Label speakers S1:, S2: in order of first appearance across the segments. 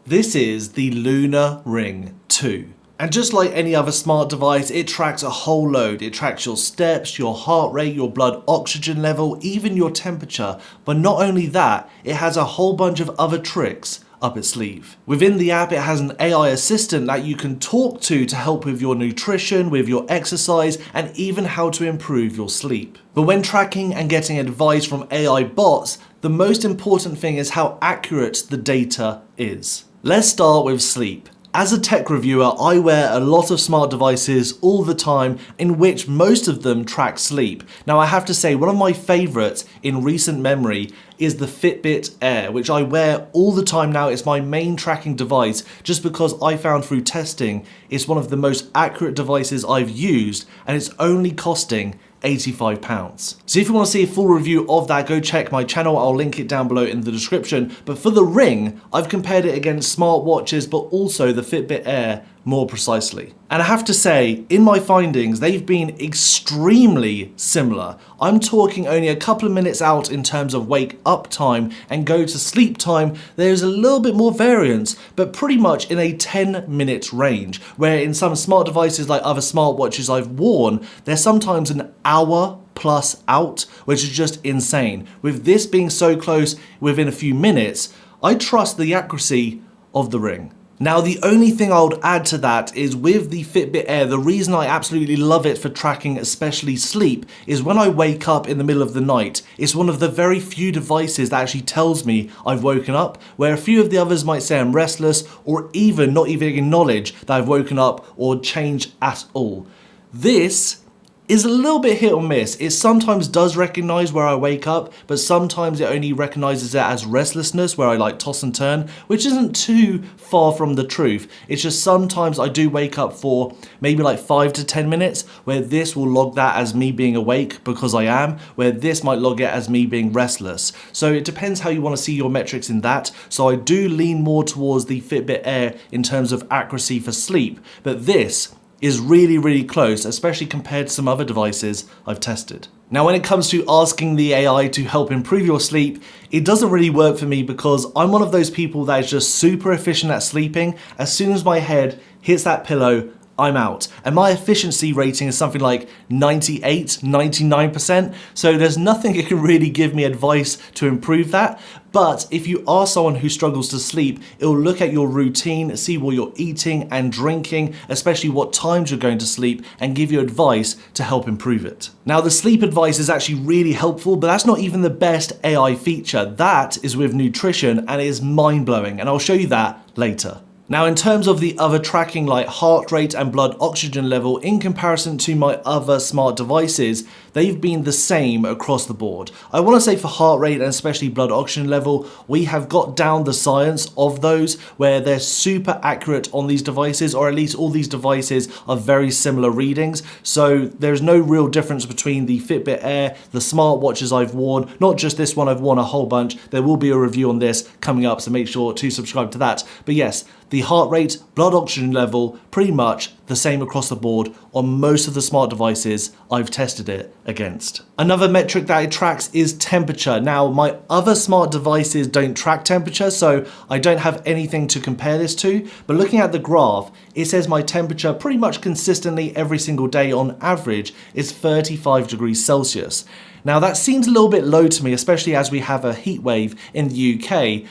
S1: This is the Oura Ring 2. And just like any other smart device, it tracks a whole load. It tracks your steps, your heart rate, your blood oxygen level, even your temperature. But not only that, it has a whole bunch of other tricks up its sleeve. Within the app, it has an AI assistant that you can talk to help with your nutrition, with your exercise, and even how to improve your sleep. But when tracking and getting advice from AI bots, the most important thing is how accurate the data is. Let's start with sleep. As a tech reviewer, I wear a lot of smart devices all the time in which most of them track sleep. Now I have to say one of my favorites in recent memory is the Fitbit Air, which I wear all the time now. It's my main tracking device just because I found through testing it's one of the most accurate devices I've used and it's only costing £85. So if you want to see a full review of that, go check my channel. I'll link it down below in the description. But for the Ring, I've compared it against smartwatches, but also the Fitbit Air more precisely. And I have to say, in my findings, they've been extremely similar. I'm talking only a couple of minutes out in terms of wake up time and go to sleep time. There's a little bit more variance, but pretty much in a 10-minute range, where in some smart devices like other smartwatches I've worn, they're sometimes an hour plus out, which is just insane. With this being so close within a few minutes, I trust the accuracy of the Ring. Now, the only thing I would add to that is with the Fitbit Air, the reason I absolutely love it for tracking, especially sleep, is when I wake up in the middle of the night, it's one of the very few devices that actually tells me I've woken up, where a few of the others might say I'm restless or even not even acknowledge that I've woken up or changed at all. This is a little bit hit or miss. It sometimes does recognize where I wake up, but sometimes it only recognizes it as restlessness, where I like toss and turn, which isn't too far from the truth. It's just sometimes I do wake up for maybe like 5 to 10 minutes, where this will log that as me being awake because I am, where this might log it as me being restless. So it depends how you want to see your metrics in that. So I do lean more towards the Fitbit Air in terms of accuracy for sleep, but this is really, really close, especially compared to some other devices I've tested. Now, when it comes to asking the AI to help improve your sleep, it doesn't really work for me because I'm one of those people that is just super efficient at sleeping. As soon as my head hits that pillow, I'm out. And my efficiency rating is something like 98, 99%. So there's nothing it can really give me advice to improve that. But if you are someone who struggles to sleep, it'll look at your routine, see what you're eating and drinking, especially what times you're going to sleep, and give you advice to help improve it. Now, the sleep advice is actually really helpful, but that's not even the best AI feature. That is with nutrition and it is mind-blowing, and I'll show you that later. Now, in terms of the other tracking like heart rate and blood oxygen level, in comparison to my other smart devices, they've been the same across the board. I want to say for heart rate and especially blood oxygen level, we have got down the science of those where they're super accurate on these devices, or at least all these devices are very similar readings. So there's no real difference between the Fitbit Air, the smartwatches I've worn, not just this one, I've worn a whole bunch. There will be a review on this coming up, so make sure to subscribe to that. But yes, the heart rate, blood oxygen level, pretty much the same across the board on most of the smart devices I've tested it against. Another metric that it tracks is temperature. Now, my other smart devices don't track temperature, so I don't have anything to compare this to, but looking at the graph, it says my temperature pretty much consistently every single day on average is 35 degrees Celsius. Now, that seems a little bit low to me, especially as we have a heat wave in the UK,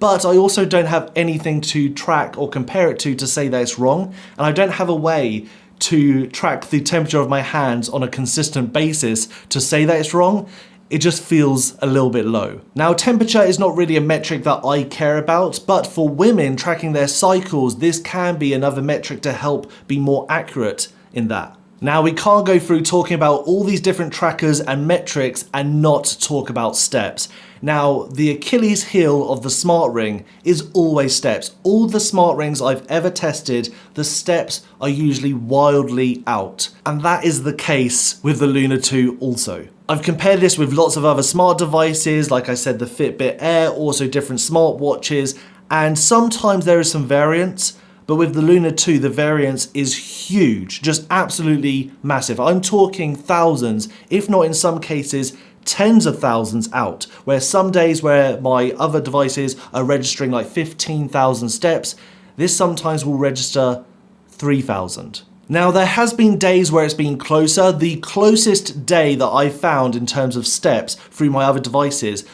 S1: but I also don't have anything to track or compare it to say that it's wrong, and I don't have a way to track the temperature of my hands on a consistent basis to say that it's wrong. It just feels a little bit low. Now, temperature is not really a metric that I care about, but for women tracking their cycles, this can be another metric to help be more accurate in that. Now, we can't go through talking about all these different trackers and metrics and not talk about steps. Now, the Achilles heel of the smart ring is always steps. All the smart rings I've ever tested, the steps are usually wildly out. And that is the case with the Oura 2 also. I've compared this with lots of other smart devices, like I said, the Fitbit Air, also different smartwatches, and sometimes there is some variance. But with the Oura 2, the variance is huge, just absolutely massive. I'm talking thousands, if not in some cases tens of thousands out, where some days where my other devices are registering like 15,000 steps, this sometimes will register 3,000. Now, there has been days where it's been closer. The closest day that I found in terms of steps through my other devices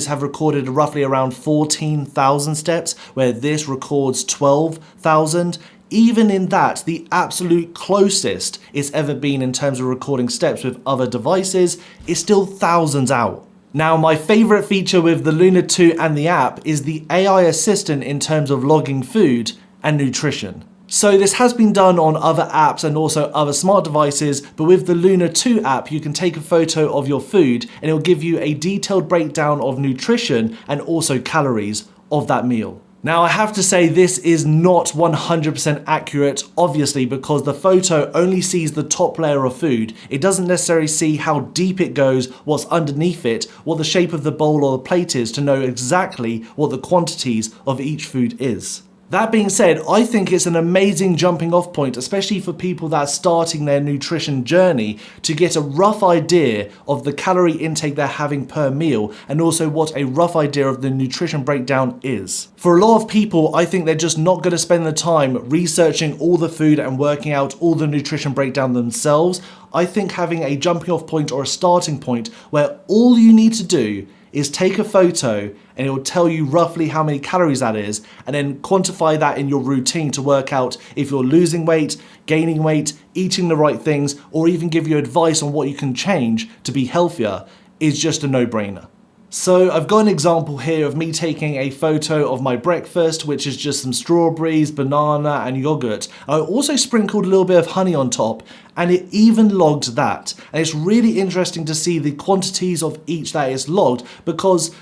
S1: have recorded roughly around 14,000 steps, where this records 12,000. Even in that, the absolute closest it's ever been in terms of recording steps with other devices is still thousands out. Now, my favorite feature with the Luna 2 and the app is the AI assistant in terms of logging food and nutrition. So this has been done on other apps and also other smart devices, but with the Luna 2 app, you can take a photo of your food and it will give you a detailed breakdown of nutrition and also calories of that meal. Now, I have to say this is not 100% accurate, obviously, because the photo only sees the top layer of food. It doesn't necessarily see how deep it goes, what's underneath it, what the shape of the bowl or the plate is to know exactly what the quantities of each food is. That being said, I think it's an amazing jumping off point, especially for people that are starting their nutrition journey, to get a rough idea of the calorie intake they're having per meal and also what a rough idea of the nutrition breakdown is. For a lot of people, I think they're just not going to spend the time researching all the food and working out all the nutrition breakdown themselves. I think having a jumping off point or a starting point where all you need to do is take a photo and it will tell you roughly how many calories that is, and then quantify that in your routine to work out if you're losing weight, gaining weight, eating the right things, or even give you advice on what you can change to be healthier, is just a no-brainer. So I've got an example here of me taking a photo of my breakfast, which is just some strawberries, banana and yogurt. I also sprinkled a little bit of honey on top, and it even logged that. And it's really interesting to see the quantities of each that is logged, because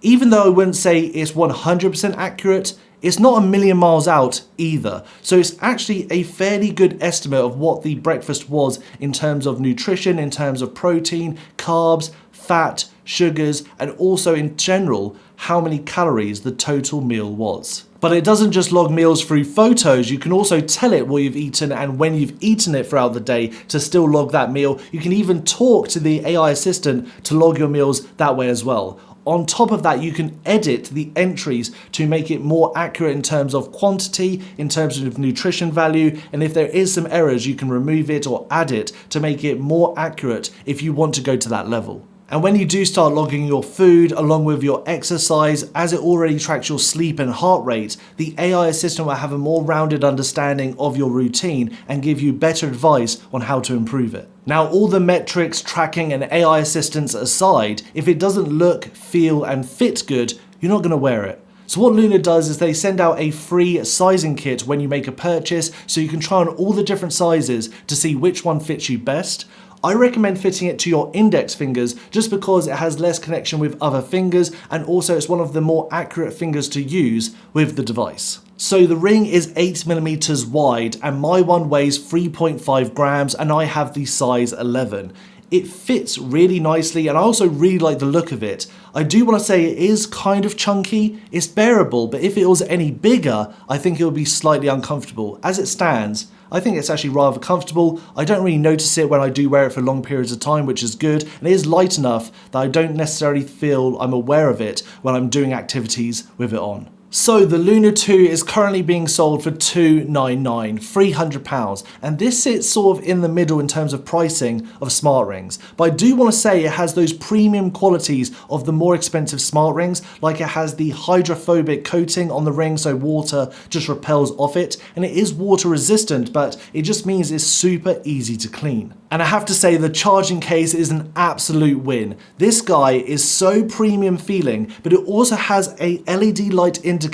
S1: even though I wouldn't say it's 100% accurate, it's not a million miles out either. So it's actually a fairly good estimate of what the breakfast was in terms of nutrition, in terms of protein, carbs, fat, sugars, and also in general, how many calories the total meal was. But it doesn't just log meals through photos, you can also tell it what you've eaten and when you've eaten it throughout the day to still log that meal. You can even talk to the AI assistant to log your meals that way as well. On top of that, you can edit the entries to make it more accurate in terms of quantity, in terms of nutrition value, and if there is some errors, you can remove it or add it to make it more accurate if you want to go to that level. And when you do start logging your food along with your exercise, as it already tracks your sleep and heart rate, the AI assistant will have a more rounded understanding of your routine and give you better advice on how to improve it. Now, all the metrics, tracking and AI assistants aside, if it doesn't look, feel and fit good, you're not going to wear it. So what Luna does is they send out a free sizing kit when you make a purchase, so you can try on all the different sizes to see which one fits you best. I recommend fitting it to your index fingers just because it has less connection with other fingers, and also it's one of the more accurate fingers to use with the device. So the ring is 8mm wide and my one weighs 3.5 grams and I have the size 11. It fits really nicely and I also really like the look of it. I do want to say it is kind of chunky, it's bearable, but if it was any bigger, I think it would be slightly uncomfortable. As it stands, I think it's actually rather comfortable. I don't really notice it when I do wear it for long periods of time, which is good, and it is light enough that I don't necessarily feel I'm aware of it when I'm doing activities with it on. So the Luna 2 is currently being sold for $299, £300, and this sits sort of in the middle in terms of pricing of smart rings. But I do want to say it has those premium qualities of the more expensive smart rings, like it has the hydrophobic coating on the ring so water just repels off it, and it is water resistant, but it just means it's super easy to clean. And I have to say the charging case is an absolute win. This guy is so premium feeling, but it also has a LED light indicator.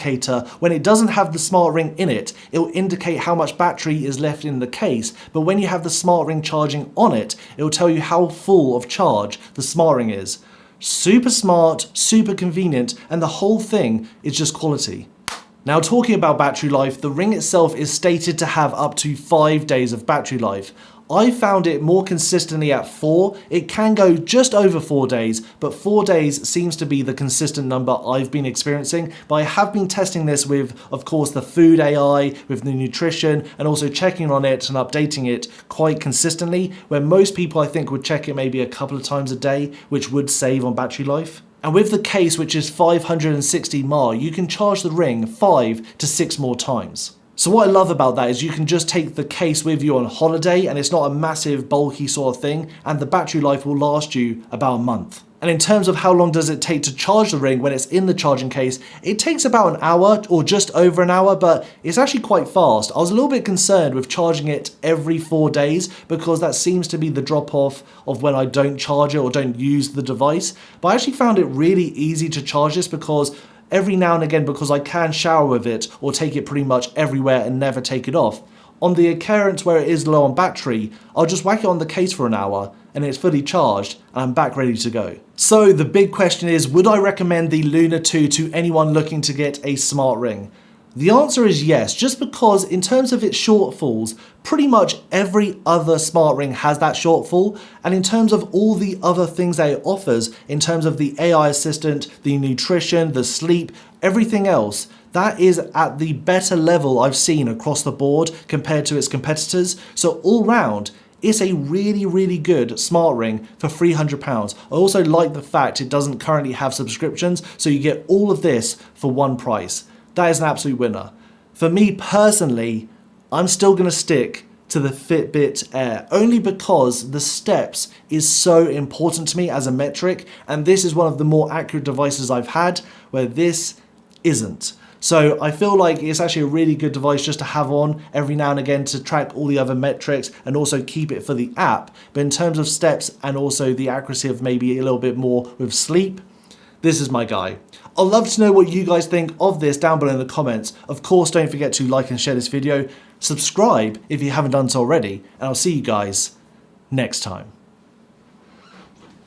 S1: When it doesn't have the smart ring in it, it will indicate how much battery is left in the case, but when you have the smart ring charging on it, it will tell you how full of charge the smart ring is. Super smart, super convenient, and the whole thing is just quality. Now, talking about battery life, the ring itself is stated to have up to 5 days of battery life. I found it more consistently at 4. It can go just over 4 days, but 4 days seems to be the consistent number I've been experiencing. But I have been testing this with, of course, the food AI, with the nutrition, and also checking on it and updating it quite consistently, where most people I think would check it maybe a couple of times a day, which would save on battery life. And with the case, which is 560 mAh, you can charge the Ring 5 to 6 more times. So what I love about that is you can just take the case with you on holiday, and it's not a massive bulky sort of thing, and the battery life will last you about a month. And in terms of how long does it take to charge the Ring when it's in the charging case, it takes about an hour or just over an hour, but it's actually quite fast. I was a little bit concerned with charging it every 4 days because that seems to be the drop off of when I don't charge it or don't use the device. But I actually found it really easy to charge this because every now and again, because I can shower with it or take it pretty much everywhere and never take it off, on the occurrence where it is low on battery, I'll just whack it on the case for an hour and it's fully charged and I'm back ready to go. So the big question is, would I recommend the Luna 2 to anyone looking to get a smart ring? The answer is yes, just because in terms of its shortfalls, pretty much every other smart ring has that shortfall, and in terms of all the other things that it offers, in terms of the AI assistant, the nutrition, the sleep, everything else, that is at the better level I've seen across the board compared to its competitors. So all round, it's a really, really good smart ring for £300. I also like the fact it doesn't currently have subscriptions, so you get all of this for one price. That is an absolute winner. For me personally, I'm still going to stick to the Fitbit Air, only because the steps is so important to me as a metric, and this is one of the more accurate devices I've had where this isn't. So I feel like it's actually a really good device just to have on every now and again to track all the other metrics and also keep it for the app. But in terms of steps and also the accuracy of maybe a little bit more with sleep, this is my guy. I'd love to know what you guys think of this down below in the comments. Of course, don't forget to like and share this video. Subscribe if you haven't done so already, and I'll see you guys next time.